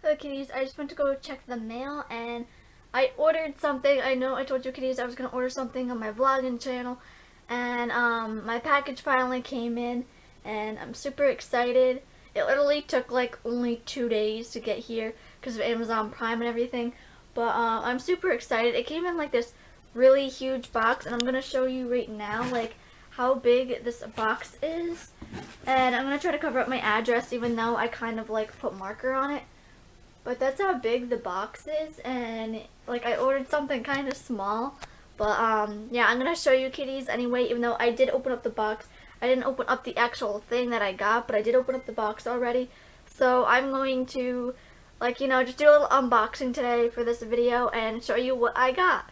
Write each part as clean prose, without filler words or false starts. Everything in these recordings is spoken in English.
Hello kitties, I just went to go check the mail and I ordered something. I know I told you kitties I was going to order something on my vlogging channel, and my package finally came in and I'm super excited. It literally took like only 2 days to get here because of Amazon Prime and everything, but I'm super excited. It came in like this really huge box, and I'm going to show you right now like how big this box is, and I'm going to try to cover up my address even though I kind of like put marker on it. But that's how big the box is, and like I ordered something kind of small, but yeah, I'm gonna show you kitties anyway. Even though I did open up the box, I didn't open up the actual thing that I got, but I did open up the box already. So I'm going to, like, just do a little unboxing today for this video and show you what I got.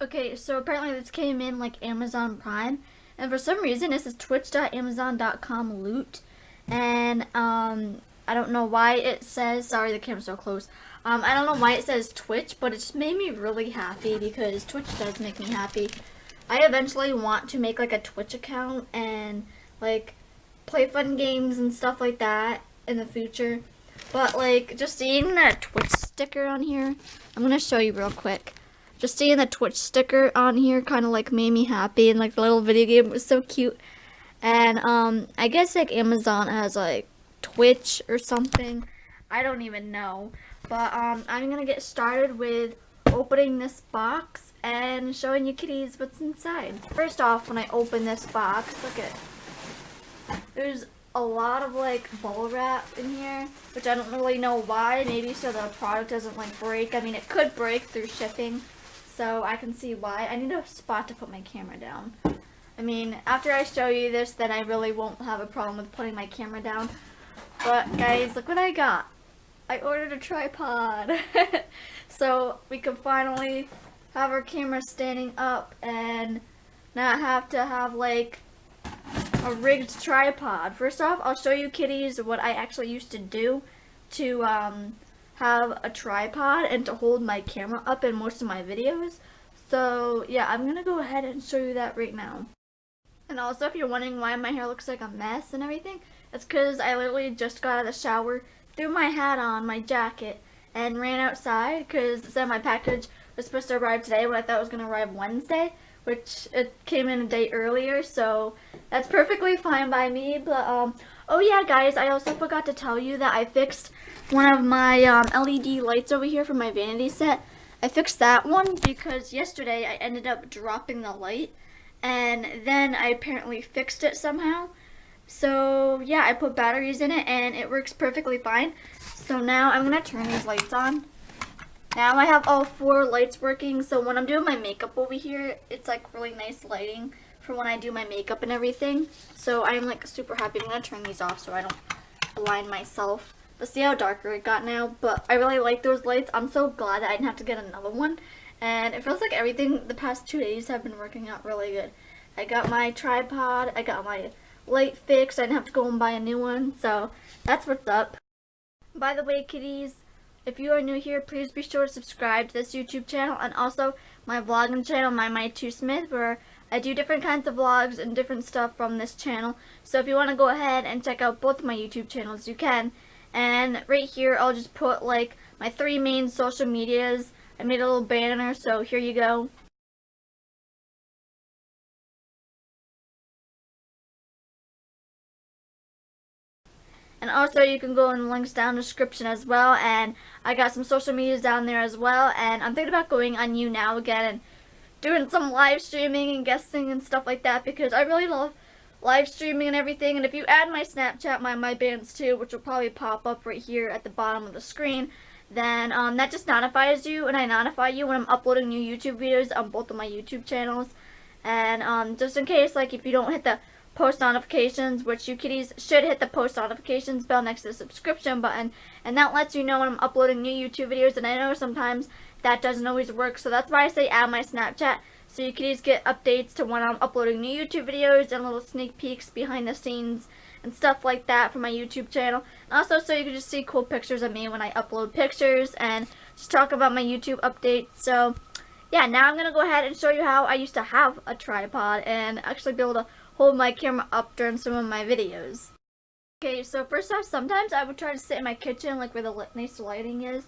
Okay, so apparently this came in like Amazon Prime, and for some reason this is twitch.amazon.com loot, and I don't know why it says, sorry the camera's so close, I don't know why it says Twitch, but it just made me really happy because Twitch does make me happy. I eventually want to make like a Twitch account and like play fun games and stuff like that in the future, but like just seeing that Twitch sticker on here, I'm gonna show you real quick. Just seeing the Twitch sticker on here kind of like made me happy, and like the little video game was so cute. And I guess like Amazon has like Twitch or something, I don't even know, but I'm gonna get started with opening this box and showing you kitties what's inside. First off, when I open this box, look at, there's a lot of like bubble wrap in here, which I don't really know why. Maybe so the product doesn't like break. I mean, it could break through shipping, so I can see why. I need a spot to put my camera down. I mean, after I show you this, then I really won't have a problem with putting my camera down. But guys, look what I got. I ordered a tripod. So we can finally have our camera standing up and not have to have like a rigged tripod. First off, I'll show you kitties what I actually used to do to have a tripod and to hold my camera up in most of my videos. So yeah, I'm gonna go ahead and show you that right now. And also, if you're wondering why my hair looks like a mess and everything, it's because I literally just got out of the shower, threw my hat on, my jacket, and ran outside because it said my package was supposed to arrive today, but I thought it was going to arrive Wednesday, which it came in a day earlier, so that's perfectly fine by me. But oh yeah guys, I also forgot to tell you that I fixed one of my LED lights over here from my vanity set. I fixed that one because yesterday I ended up dropping the light, and then I apparently fixed it somehow. So yeah, I put batteries in it and it works perfectly fine. So now I'm gonna turn these lights on. Now I have all 4 lights working, so when I'm doing my makeup over here, it's like really nice lighting for when I do my makeup and everything. So I'm like super happy. I'm gonna turn these off so I don't blind myself. But see how darker it got now? But I really like those lights. I'm so glad that I didn't have to get another one. And it feels like everything the past 2 days have been working out really good. I got my tripod, I got my light fixed, I didn't have to go and buy a new one, so that's what's up. By the way kitties, if you are new here, please be sure to subscribe to this YouTube channel and also my vlogging channel, My2Smith, where I do different kinds of vlogs and different stuff from this channel. So if you want to go ahead and check out both of my YouTube channels, you can. And right here I'll just put like my 3 main social medias. I made a little banner, so here you go. And also you can go in the links down in the description as well, and I got some social medias down there as well, and I'm thinking about going on YouNow again and doing some live streaming and guesting and stuff like that because I really love live streaming and everything. And if you add my Snapchat, my bands too, which will probably pop up right here at the bottom of the screen, then that just notifies you, and I notify you when I'm uploading new YouTube videos on both of my YouTube channels. And just in case, like if you don't hit the post notifications, which you kitties should hit the post notifications bell next to the subscription button, and that lets you know when I'm uploading new YouTube videos. And I know sometimes that doesn't always work, so that's why I say add my Snapchat, so you kitties get updates to when I'm uploading new YouTube videos and little sneak peeks behind the scenes and stuff like that for my YouTube channel. And also so you can just see cool pictures of me when I upload pictures and just talk about my YouTube updates. So yeah, now I'm gonna go ahead and show you how I used to have a tripod and actually be able to hold my camera up during some of my videos. Okay, so first off, sometimes I would try to sit in my kitchen, like where the nice lighting is.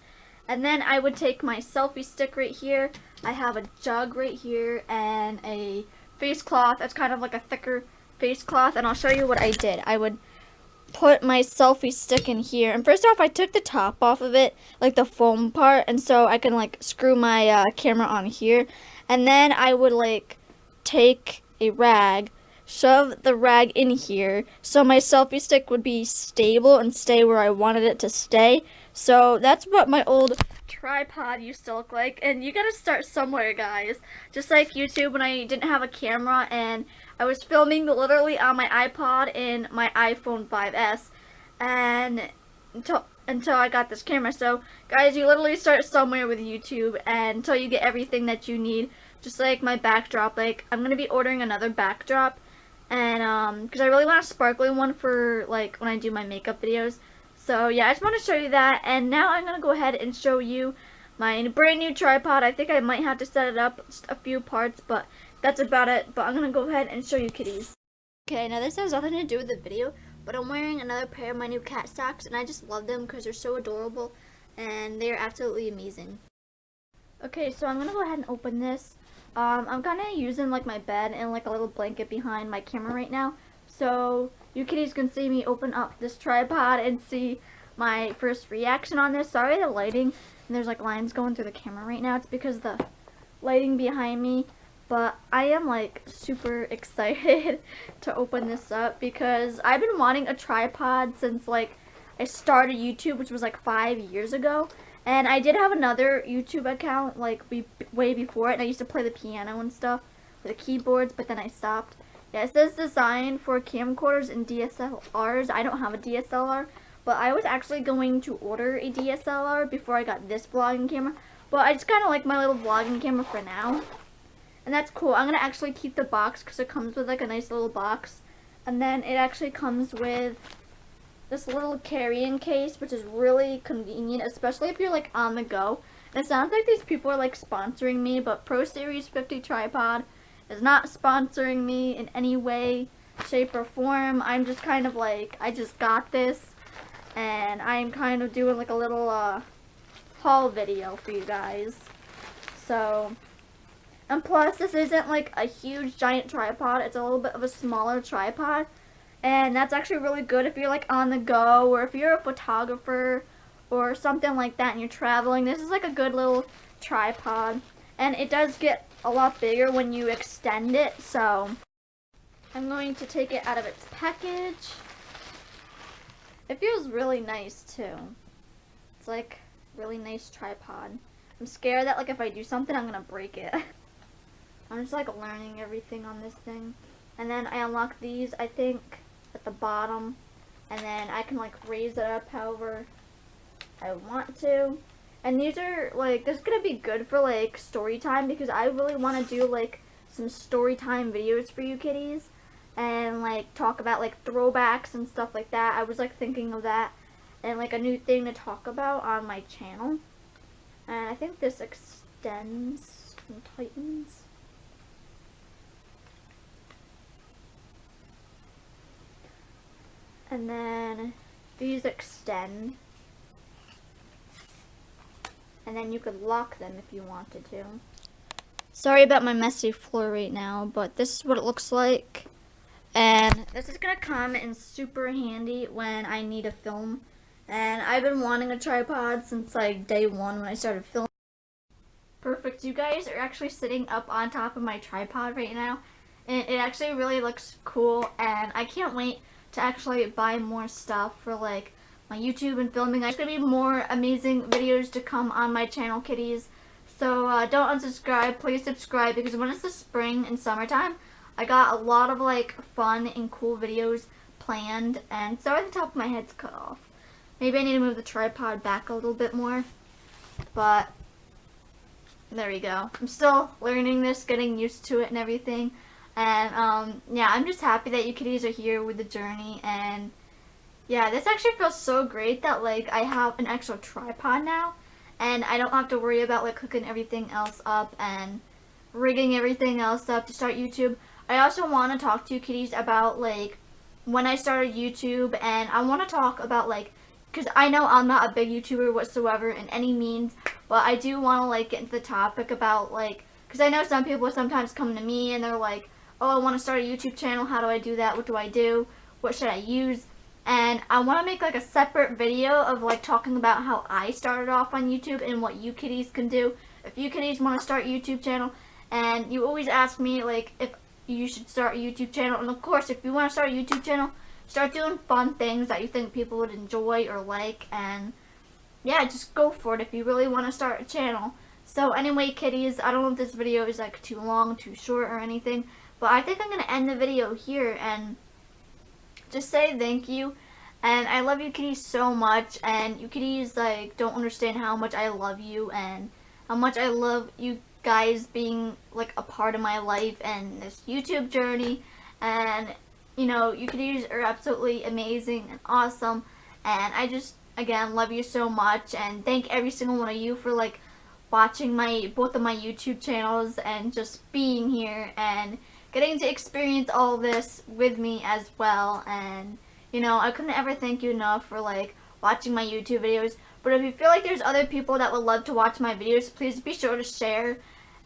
And then I would take my selfie stick right here. I have a jug right here and a face cloth. That's kind of like a thicker face cloth. And I'll show you what I did. I would put my selfie stick in here. And first off, I took the top off of it, like the foam part. And so I can like screw my camera on here. And then I would like take a rag, shove the rag in here so my selfie stick would be stable and stay where I wanted it to stay. So that's what my old tripod used to look like. And you gotta start somewhere, guys. Just like YouTube when I didn't have a camera and I was filming literally on my iPod and my iPhone 5S. And until I got this camera. So guys, you literally start somewhere with YouTube and until you get everything that you need. Just like my backdrop, like I'm gonna be ordering another backdrop, and because I really want a sparkly one for like when I do my makeup videos. So yeah, I just want to show you that, and now I'm gonna go ahead and show you my brand new tripod. I think I might have to set it up just a few parts, but that's about it. But I'm gonna go ahead and show you kitties. Okay, now this has nothing to do with the video, but I'm wearing another pair of my new cat socks, and I just love them because they're so adorable, and they're absolutely amazing. Okay, so I'm gonna go ahead and open this. I'm kind of using like my bed and like a little blanket behind my camera right now, so you kitties can see me open up this tripod and see my first reaction on this. Sorry the lighting, and there's like lines going through the camera right now. It's because of the lighting behind me, but I am like super excited to open this up because I've been wanting a tripod since like I started YouTube, which was like 5 years ago. And I did have another YouTube account like way before it, and I used to play the piano and stuff with the keyboards, but then I stopped. Yeah, it says designed for camcorders and DSLRs. I don't have a DSLR, but I was actually going to order a DSLR before I got this vlogging camera. But I just kind of like my little vlogging camera for now. And that's cool. I'm going to actually keep the box because it comes with like a nice little box. And then it actually comes with this little carrying case, which is really convenient, especially if you're like on the go. And it sounds like these people are like sponsoring me, but Pro Series 50 Tripod is not sponsoring me in any way, shape, or form. I'm just kind of like, I just got this, and I'm kind of doing like a little haul video for you guys. So, and plus this isn't like a huge giant tripod, it's a little bit of a smaller tripod. And that's actually really good if you're like on the go, or if you're a photographer or something like that and you're traveling. This is like a good little tripod. And it does get a lot bigger when you extend it. So I'm going to take it out of its package. It feels really nice too. It's like really nice tripod. I'm scared that like if I do something I'm gonna break it. I'm just like learning everything on this thing. And then I unlock these, I think, at the bottom, and then I can like raise it up however I want to. And these are like, this is gonna be good for like story time because I really want to do like some story time videos for you kitties and like talk about like throwbacks and stuff like that. I was like thinking of that and like a new thing to talk about on my channel. And I think this extends and tightens. And then these extend. And then you could lock them if you wanted to. Sorry about my messy floor right now, but this is what it looks like. And this is going to come in super handy when I need to film. And I've been wanting a tripod since like day one when I started filming. Perfect. You guys are actually sitting up on top of my tripod right now. And it actually really looks cool. And I can't wait to actually buy more stuff for like my YouTube and filming. There's gonna be more amazing videos to come on my channel, kitties. So don't unsubscribe, please subscribe, because when it's the spring and summertime, I got a lot of like fun and cool videos planned. And sorry the top of my head's cut off. Maybe I need to move the tripod back a little bit more, but there we go. I'm still learning this, getting used to it and everything. And yeah, I'm just happy that you kitties are here with the journey. And yeah, this actually feels so great that like I have an extra tripod now, and I don't have to worry about like hooking everything else up and rigging everything else up to start YouTube. I also want to talk to you kitties about like when I started YouTube, and I want to talk about like, because I know I'm not a big YouTuber whatsoever in any means, but I do want to like get into the topic about like, because I know some people sometimes come to me and they're like, oh, I want to start a YouTube channel, how do I do that, what do I do, what should I use? And I want to make like a separate video of like talking about how I started off on YouTube and what you kitties can do if you kitties want to start a YouTube channel. And you always ask me like if you should start a YouTube channel, and of course if you want to start a YouTube channel, start doing fun things that you think people would enjoy or like, and yeah, just go for it if you really want to start a channel. So anyway, kitties, I don't know if this video is like too long, too short or anything, but I think I'm going to end the video here and just say thank you. And I love you kitties so much, and you kitties like don't understand how much I love you and how much I love you guys being like a part of my life and this YouTube journey. And you know, you kitties are absolutely amazing and awesome, and I just again love you so much, and thank every single one of you for like watching my both of my YouTube channels and just being here and getting to experience all this with me as well. And you know, I couldn't ever thank you enough for like watching my YouTube videos. But if you feel like there's other people that would love to watch my videos, please be sure to share,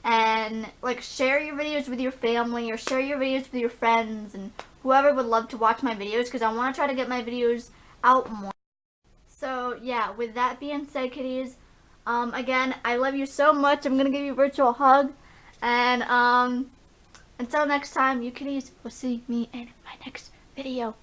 and like share your videos with your family or share your videos with your friends and whoever would love to watch my videos, because I want to try to get my videos out more. So yeah, with that being said, kitties, again, I love you so much. I'm gonna give you a virtual hug, and until next time, you kitties will see me in my next video.